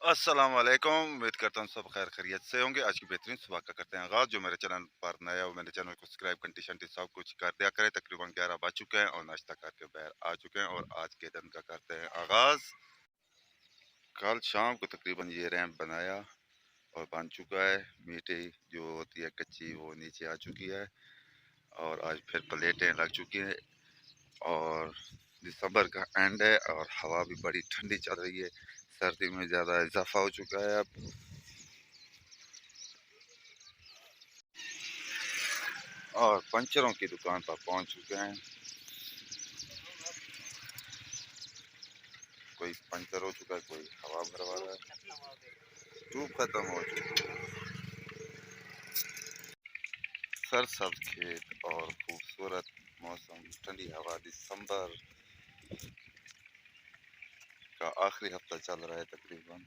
अस्सलाम वालेकुम। उम्मीद करता हूँ सब खैर खैरियत से होंगे। आज की बेहतरीन सुबह का करते हैं आगाज़। जो मेरे चैनल पर नया हो मेरे चैनल को सब्सक्राइब घंटी शंटी सब कुछ कर दिया करें। तकरीबन 11 बज चुके हैं और नाश्ता करके बाहर आ चुके हैं और आज के दिन का करते हैं आगाज़। कल शाम को तकरीबन ये रैंप बनाया और बन चुका है। मिट्टी जो होती है कच्ची वो नीचे आ चुकी है और आज फिर प्लेटें लग चुकी हैं और दिसंबर का एंड है और हवा भी बड़ी ठंडी चल रही है। सर्दी में ज़्यादा इजाफा हो चुका है अब। और पंचरों की दुकान पर पहुंच चुके हैं। कोई पंचर हो चुका है, कोई हवा भरवा रहा है। ट्यूब खत्म हो चुकी है। सरसब्ज खेत और खूबसूरत मौसम, ठंडी हवा। दिसंबर का आखिरी हफ्ता चल रहा है तकरीबन।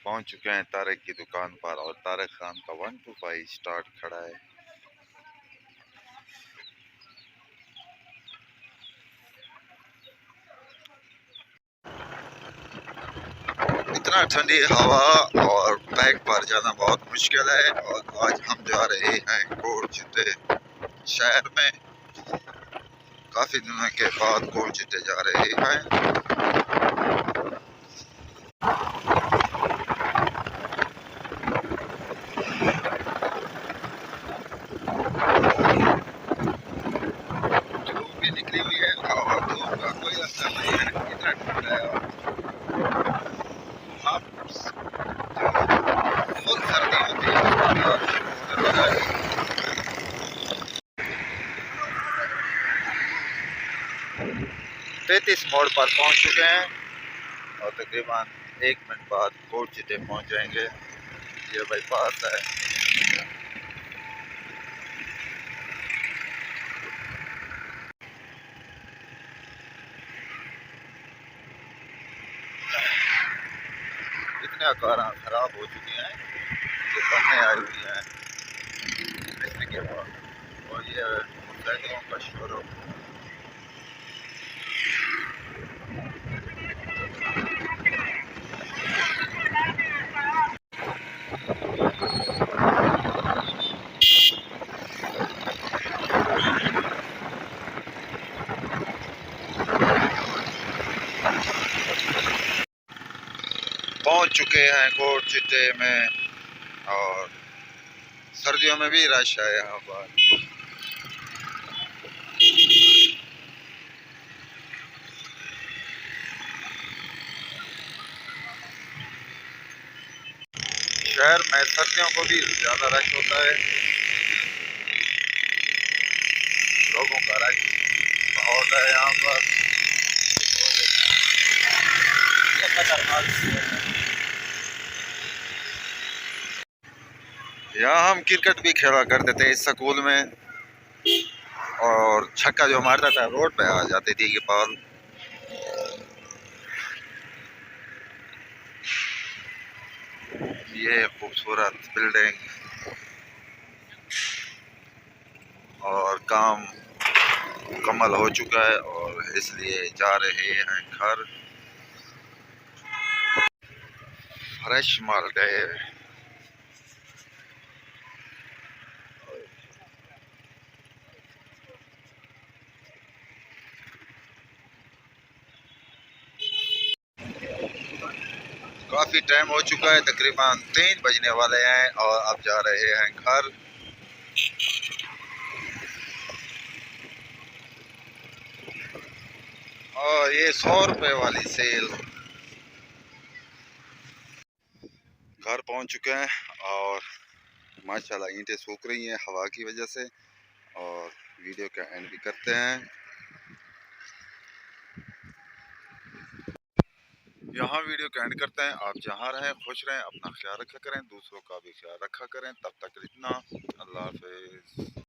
पहुंच चुके हैं तारिक की दुकान पर और तारिक खान का 125 स्टार्ट खड़ा है। इतना ठंडी हवा और बाइक पर जाना बहुत मुश्किल है। और आज हम जा रहे हैं कोटचिट्टे शहर में। काफी दिनों के बाद कोटचिट्टे जा रहे हैं। धूप भी निकली हुई है और धूप का कोई असर नहीं है। इतना ठंडा है और आप बहुत सर्दी होती है। 33 मोड़ पर पहुंच चुके हैं और तकरीबन 1 मिनट बाद कोटचिट्टे पहुंच जाएंगे। ये बाईपास है। इतने कारें खराब हो चुकी हैं जो बनने आई हुई हैं देखने के बाद। और ये मोटरसाइकिलों का शोरूम। पहुंच चुके हैं कोटचिट्टे में और सर्दियों में भी रश है यहाँ पर। शहर में सर्दियों को भी ज़्यादा रश होता है। लोगों का रश बहुत है यहाँ पर। यहाँ हम क्रिकेट भी खेला करते थे इस स्कूल में और छक्का जो मारता था रोड पे आ जाती थी कि बॉल। ये खूबसूरत बिल्डिंग और काम मुकम्मल हो चुका है और इसलिए जा रहे हैं घर। फ्रेश माल गए। काफ़ी टाइम हो चुका है, तकरीबन 3 बजने वाले हैं और अब जा रहे हैं घर। और ये 100 रुपए वाली सेल। घर पहुंच चुके हैं और माशाल्लाह ईंटें सूख रही हैं हवा की वजह से। और वीडियो का एंड भी करते हैं। यहाँ वीडियो का एंड करते हैं। आप जहाँ रहें खुश रहें, अपना ख्याल रखा करें, दूसरों का भी ख्याल रखा करें। तब तक इतना, अल्लाह हाफिज़।